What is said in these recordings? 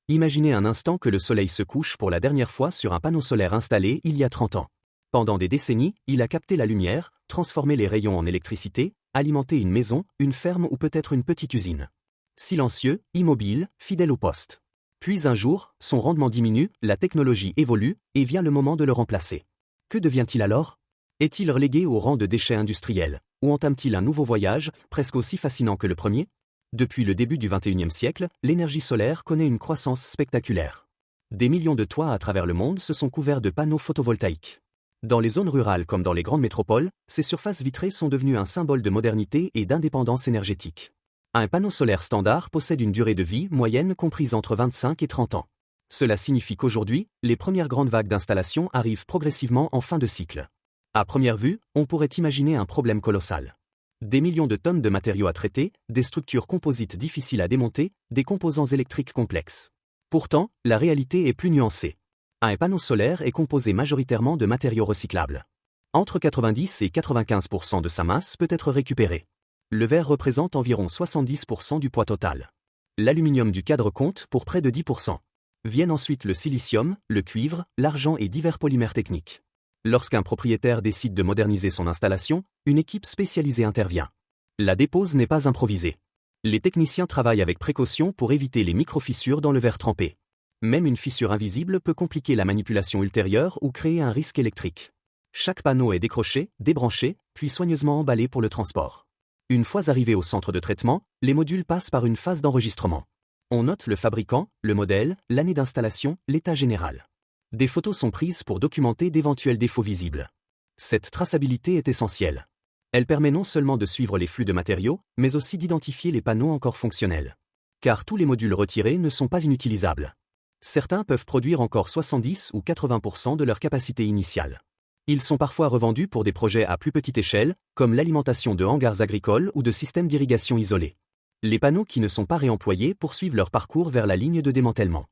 Imaginez un instant que le soleil se couche pour la dernière fois sur un panneau solaire installé il y a 30 ans. Pendant des décennies, il a capté la lumière, transformé les rayons en électricité, alimenté une maison, une ferme ou peut-être une petite usine. Silencieux, immobile, fidèle au poste. Puis un jour, son rendement diminue, la technologie évolue, et vient le moment de le remplacer. Que devient-il alors? Est-il relégué au rang de déchet industriel, ou entame-t-il un nouveau voyage, presque aussi fascinant que le premier? Depuis le début du XXIe siècle, l'énergie solaire connaît une croissance spectaculaire. Des millions de toits à travers le monde se sont couverts de panneaux photovoltaïques. Dans les zones rurales comme dans les grandes métropoles, ces surfaces vitrées sont devenues un symbole de modernité et d'indépendance énergétique. Un panneau solaire standard possède une durée de vie moyenne comprise entre 25 et 30 ans. Cela signifie qu'aujourd'hui, les premières grandes vagues d'installation arrivent progressivement en fin de cycle. À première vue, on pourrait imaginer un problème colossal. Des millions de tonnes de matériaux à traiter, des structures composites difficiles à démonter, des composants électriques complexes. Pourtant, la réalité est plus nuancée. Un panneau solaire est composé majoritairement de matériaux recyclables. Entre 90 et 95% de sa masse peut être récupérée. Le verre représente environ 70% du poids total. L'aluminium du cadre compte pour près de 10%. Viennent ensuite le silicium, le cuivre, l'argent et divers polymères techniques. Lorsqu'un propriétaire décide de moderniser son installation, une équipe spécialisée intervient. La dépose n'est pas improvisée. Les techniciens travaillent avec précaution pour éviter les micro-fissures dans le verre trempé. Même une fissure invisible peut compliquer la manipulation ultérieure ou créer un risque électrique. Chaque panneau est décroché, débranché, puis soigneusement emballé pour le transport. Une fois arrivés au centre de traitement, les modules passent par une phase d'enregistrement. On note le fabricant, le modèle, l'année d'installation, l'état général. Des photos sont prises pour documenter d'éventuels défauts visibles. Cette traçabilité est essentielle. Elle permet non seulement de suivre les flux de matériaux, mais aussi d'identifier les panneaux encore fonctionnels. Car tous les modules retirés ne sont pas inutilisables. Certains peuvent produire encore 70 ou 80% de leur capacité initiale. Ils sont parfois revendus pour des projets à plus petite échelle, comme l'alimentation de hangars agricoles ou de systèmes d'irrigation isolés. Les panneaux qui ne sont pas réemployés poursuivent leur parcours vers la ligne de démantèlement.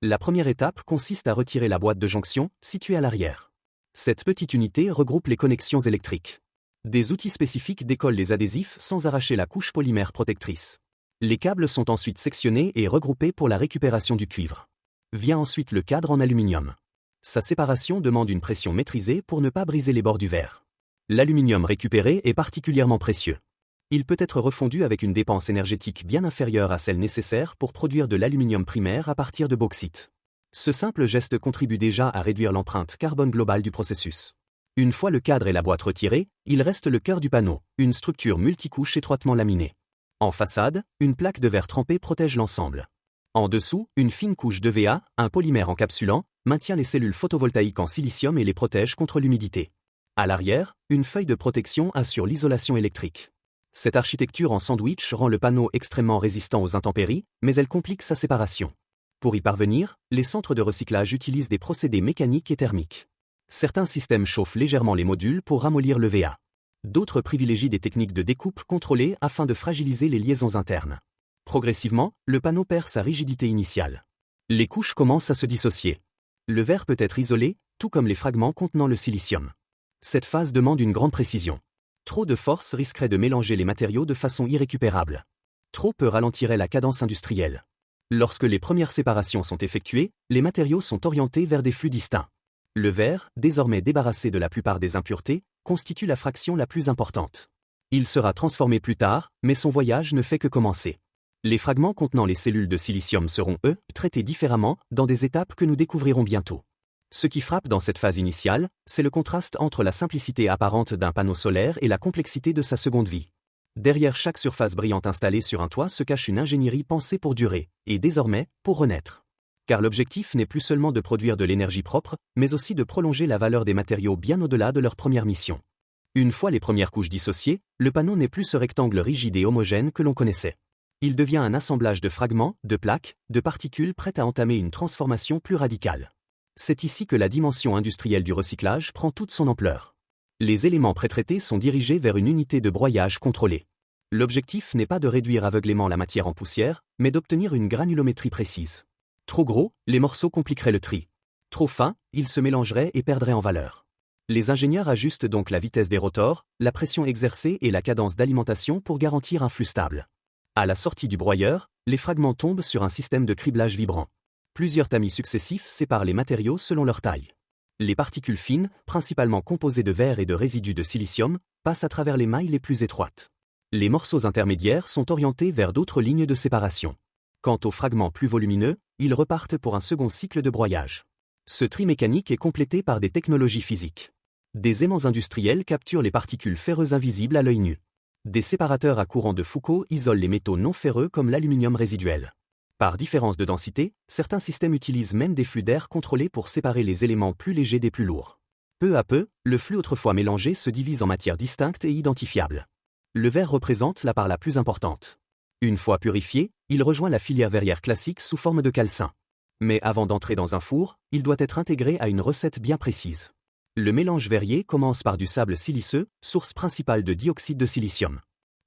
La première étape consiste à retirer la boîte de jonction, située à l'arrière. Cette petite unité regroupe les connexions électriques. Des outils spécifiques décollent les adhésifs sans arracher la couche polymère protectrice. Les câbles sont ensuite sectionnés et regroupés pour la récupération du cuivre. Vient ensuite le cadre en aluminium. Sa séparation demande une pression maîtrisée pour ne pas briser les bords du verre. L'aluminium récupéré est particulièrement précieux. Il peut être refondu avec une dépense énergétique bien inférieure à celle nécessaire pour produire de l'aluminium primaire à partir de bauxite. Ce simple geste contribue déjà à réduire l'empreinte carbone globale du processus. Une fois le cadre et la boîte retirés, il reste le cœur du panneau, une structure multicouche étroitement laminée. En façade, une plaque de verre trempé protège l'ensemble. En dessous, une fine couche d'EVA, un polymère encapsulant, maintient les cellules photovoltaïques en silicium et les protège contre l'humidité. À l'arrière, une feuille de protection assure l'isolation électrique. Cette architecture en sandwich rend le panneau extrêmement résistant aux intempéries, mais elle complique sa séparation. Pour y parvenir, les centres de recyclage utilisent des procédés mécaniques et thermiques. Certains systèmes chauffent légèrement les modules pour ramollir l'EVA. D'autres privilégient des techniques de découpe contrôlées afin de fragiliser les liaisons internes. Progressivement, le panneau perd sa rigidité initiale. Les couches commencent à se dissocier. Le verre peut être isolé, tout comme les fragments contenant le silicium. Cette phase demande une grande précision. Trop de force risquerait de mélanger les matériaux de façon irrécupérable. Trop peu ralentirait la cadence industrielle. Lorsque les premières séparations sont effectuées, les matériaux sont orientés vers des flux distincts. Le verre, désormais débarrassé de la plupart des impuretés, constitue la fraction la plus importante. Il sera transformé plus tard, mais son voyage ne fait que commencer. Les fragments contenant les cellules de silicium seront, eux, traités différemment, dans des étapes que nous découvrirons bientôt. Ce qui frappe dans cette phase initiale, c'est le contraste entre la simplicité apparente d'un panneau solaire et la complexité de sa seconde vie. Derrière chaque surface brillante installée sur un toit se cache une ingénierie pensée pour durer, et désormais, pour renaître. Car l'objectif n'est plus seulement de produire de l'énergie propre, mais aussi de prolonger la valeur des matériaux bien au-delà de leur première mission. Une fois les premières couches dissociées, le panneau n'est plus ce rectangle rigide et homogène que l'on connaissait. Il devient un assemblage de fragments, de plaques, de particules prêtes à entamer une transformation plus radicale. C'est ici que la dimension industrielle du recyclage prend toute son ampleur. Les éléments prétraités sont dirigés vers une unité de broyage contrôlée. L'objectif n'est pas de réduire aveuglément la matière en poussière, mais d'obtenir une granulométrie précise. Trop gros, les morceaux compliqueraient le tri. Trop fins, ils se mélangeraient et perdraient en valeur. Les ingénieurs ajustent donc la vitesse des rotors, la pression exercée et la cadence d'alimentation pour garantir un flux stable. À la sortie du broyeur, les fragments tombent sur un système de criblage vibrant. Plusieurs tamis successifs séparent les matériaux selon leur taille. Les particules fines, principalement composées de verre et de résidus de silicium, passent à travers les mailles les plus étroites. Les morceaux intermédiaires sont orientés vers d'autres lignes de séparation. Quant aux fragments plus volumineux, ils repartent pour un second cycle de broyage. Ce tri mécanique est complété par des technologies physiques. Des aimants industriels capturent les particules ferreuses invisibles à l'œil nu. Des séparateurs à courant de Foucault isolent les métaux non ferreux comme l'aluminium résiduel. Par différence de densité, certains systèmes utilisent même des flux d'air contrôlés pour séparer les éléments plus légers des plus lourds. Peu à peu, le flux autrefois mélangé se divise en matières distinctes et identifiables. Le verre représente la part la plus importante. Une fois purifié, il rejoint la filière verrière classique sous forme de calcin. Mais avant d'entrer dans un four, il doit être intégré à une recette bien précise. Le mélange verrier commence par du sable siliceux, source principale de dioxyde de silicium.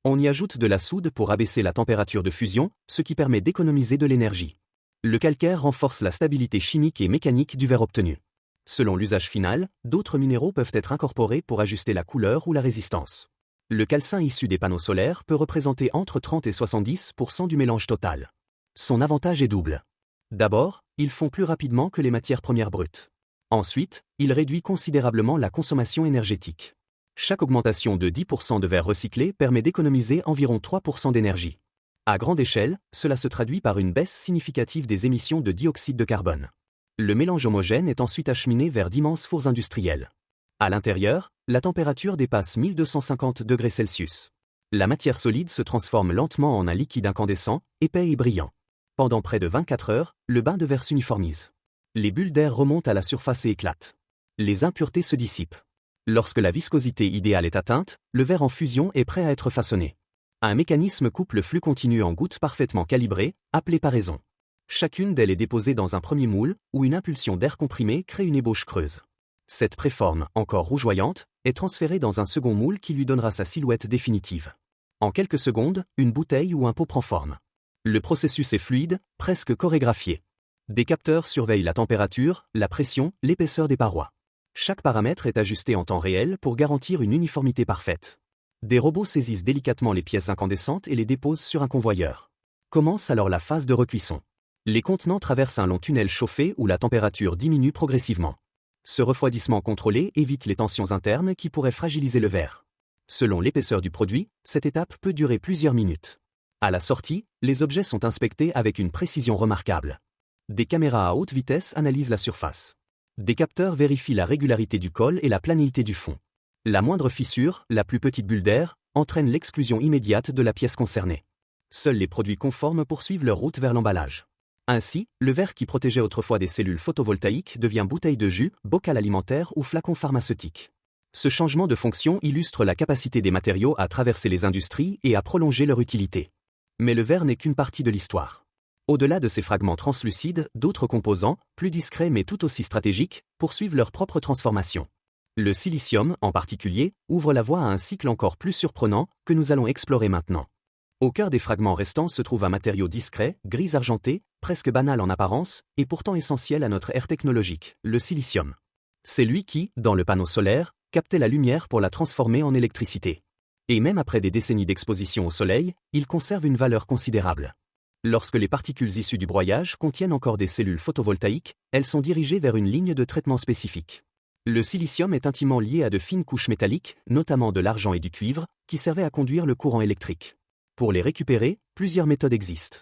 On y ajoute de la soude pour abaisser la température de fusion, ce qui permet d'économiser de l'énergie. Le calcaire renforce la stabilité chimique et mécanique du verre obtenu. Selon l'usage final, d'autres minéraux peuvent être incorporés pour ajuster la couleur ou la résistance. Le calcin issu des panneaux solaires peut représenter entre 30 et 70% du mélange total. Son avantage est double. D'abord, il fond plus rapidement que les matières premières brutes. Ensuite, il réduit considérablement la consommation énergétique. Chaque augmentation de 10% de verre recyclé permet d'économiser environ 3% d'énergie. À grande échelle, cela se traduit par une baisse significative des émissions de dioxyde de carbone. Le mélange homogène est ensuite acheminé vers d'immenses fours industriels. À l'intérieur, la température dépasse 1250 degrés Celsius. La matière solide se transforme lentement en un liquide incandescent, épais et brillant. Pendant près de 24 heures, le bain de verre s'uniformise. Les bulles d'air remontent à la surface et éclatent. Les impuretés se dissipent. Lorsque la viscosité idéale est atteinte, le verre en fusion est prêt à être façonné. Un mécanisme coupe le flux continu en gouttes parfaitement calibrées, appelé paraison. Chacune d'elles est déposée dans un premier moule, où une impulsion d'air comprimé crée une ébauche creuse. Cette préforme, encore rougeoyante, est transférée dans un second moule qui lui donnera sa silhouette définitive. En quelques secondes, une bouteille ou un pot prend forme. Le processus est fluide, presque chorégraphié. Des capteurs surveillent la température, la pression, l'épaisseur des parois. Chaque paramètre est ajusté en temps réel pour garantir une uniformité parfaite. Des robots saisissent délicatement les pièces incandescentes et les déposent sur un convoyeur. Commence alors la phase de recuisson. Les contenants traversent un long tunnel chauffé où la température diminue progressivement. Ce refroidissement contrôlé évite les tensions internes qui pourraient fragiliser le verre. Selon l'épaisseur du produit, cette étape peut durer plusieurs minutes. À la sortie, les objets sont inspectés avec une précision remarquable. Des caméras à haute vitesse analysent la surface. Des capteurs vérifient la régularité du col et la planéité du fond. La moindre fissure, la plus petite bulle d'air, entraîne l'exclusion immédiate de la pièce concernée. Seuls les produits conformes poursuivent leur route vers l'emballage. Ainsi, le verre qui protégeait autrefois des cellules photovoltaïques devient bouteille de jus, bocal alimentaire ou flacon pharmaceutique. Ce changement de fonction illustre la capacité des matériaux à traverser les industries et à prolonger leur utilité. Mais le verre n'est qu'une partie de l'histoire. Au-delà de ces fragments translucides, d'autres composants, plus discrets mais tout aussi stratégiques, poursuivent leur propre transformation. Le silicium, en particulier, ouvre la voie à un cycle encore plus surprenant que nous allons explorer maintenant. Au cœur des fragments restants se trouve un matériau discret, gris argenté, presque banal en apparence, et pourtant essentiel à notre ère technologique, le silicium. C'est lui qui, dans le panneau solaire, captait la lumière pour la transformer en électricité. Et même après des décennies d'exposition au soleil, il conserve une valeur considérable. Lorsque les particules issues du broyage contiennent encore des cellules photovoltaïques, elles sont dirigées vers une ligne de traitement spécifique. Le silicium est intimement lié à de fines couches métalliques, notamment de l'argent et du cuivre, qui servaient à conduire le courant électrique. Pour les récupérer, plusieurs méthodes existent.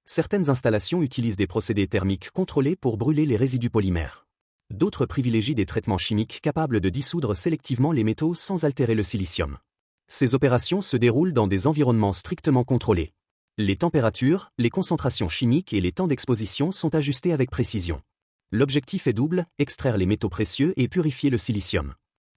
Certaines installations utilisent des procédés thermiques contrôlés pour brûler les résidus polymères. D'autres privilégient des traitements chimiques capables de dissoudre sélectivement les métaux sans altérer le silicium. Ces opérations se déroulent dans des environnements strictement contrôlés. Les températures, les concentrations chimiques et les temps d'exposition sont ajustés avec précision. L'objectif est double, extraire les métaux précieux et purifier le silicium.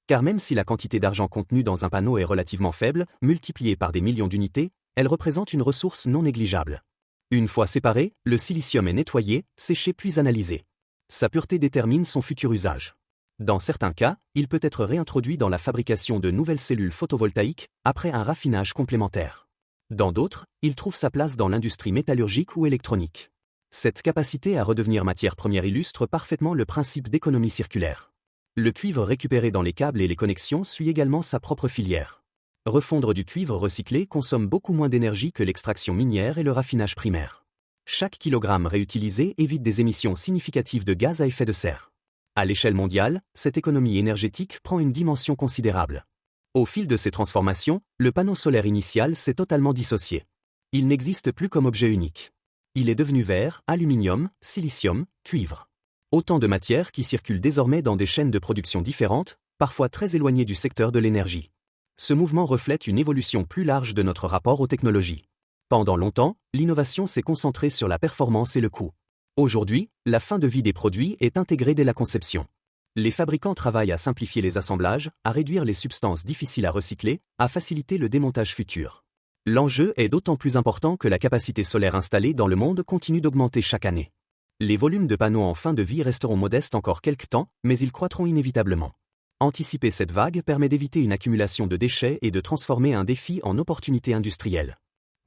Car même si la quantité d'argent contenue dans un panneau est relativement faible, multipliée par des millions d'unités, elle représente une ressource non négligeable. Une fois séparé, le silicium est nettoyé, séché puis analysé. Sa pureté détermine son futur usage. Dans certains cas, il peut être réintroduit dans la fabrication de nouvelles cellules photovoltaïques, après un raffinage complémentaire. Dans d'autres, il trouve sa place dans l'industrie métallurgique ou électronique. Cette capacité à redevenir matière première illustre parfaitement le principe d'économie circulaire. Le cuivre récupéré dans les câbles et les connexions suit également sa propre filière. Refondre du cuivre recyclé consomme beaucoup moins d'énergie que l'extraction minière et le raffinage primaire. Chaque kilogramme réutilisé évite des émissions significatives de gaz à effet de serre. À l'échelle mondiale, cette économie énergétique prend une dimension considérable. Au fil de ces transformations, le panneau solaire initial s'est totalement dissocié. Il n'existe plus comme objet unique. Il est devenu verre, aluminium, silicium, cuivre. Autant de matières qui circulent désormais dans des chaînes de production différentes, parfois très éloignées du secteur de l'énergie. Ce mouvement reflète une évolution plus large de notre rapport aux technologies. Pendant longtemps, l'innovation s'est concentrée sur la performance et le coût. Aujourd'hui, la fin de vie des produits est intégrée dès la conception. Les fabricants travaillent à simplifier les assemblages, à réduire les substances difficiles à recycler, à faciliter le démontage futur. L'enjeu est d'autant plus important que la capacité solaire installée dans le monde continue d'augmenter chaque année. Les volumes de panneaux en fin de vie resteront modestes encore quelques temps, mais ils croîtront inévitablement. Anticiper cette vague permet d'éviter une accumulation de déchets et de transformer un défi en opportunité industrielle.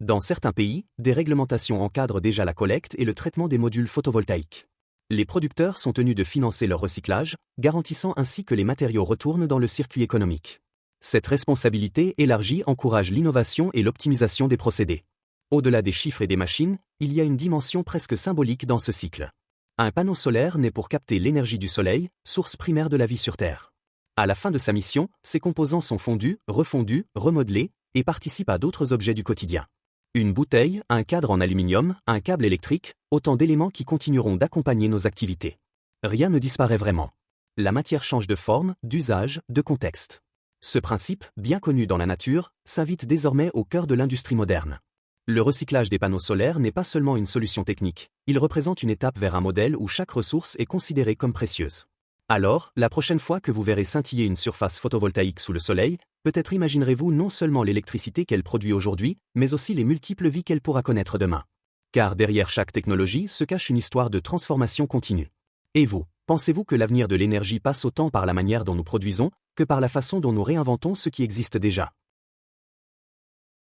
Dans certains pays, des réglementations encadrent déjà la collecte et le traitement des modules photovoltaïques. Les producteurs sont tenus de financer leur recyclage, garantissant ainsi que les matériaux retournent dans le circuit économique. Cette responsabilité élargie encourage l'innovation et l'optimisation des procédés. Au-delà des chiffres et des machines, il y a une dimension presque symbolique dans ce cycle. Un panneau solaire naît pour capter l'énergie du soleil, source primaire de la vie sur Terre. À la fin de sa mission, ses composants sont fondus, refondus, remodelés, et participent à d'autres objets du quotidien. Une bouteille, un cadre en aluminium, un câble électrique, autant d'éléments qui continueront d'accompagner nos activités. Rien ne disparaît vraiment. La matière change de forme, d'usage, de contexte. Ce principe, bien connu dans la nature, s'invite désormais au cœur de l'industrie moderne. Le recyclage des panneaux solaires n'est pas seulement une solution technique, il représente une étape vers un modèle où chaque ressource est considérée comme précieuse. Alors, la prochaine fois que vous verrez scintiller une surface photovoltaïque sous le soleil, peut-être imaginerez-vous non seulement l'électricité qu'elle produit aujourd'hui, mais aussi les multiples vies qu'elle pourra connaître demain. Car derrière chaque technologie se cache une histoire de transformation continue. Et vous, pensez-vous que l'avenir de l'énergie passe autant par la manière dont nous produisons, que par la façon dont nous réinventons ce qui existe déjà ?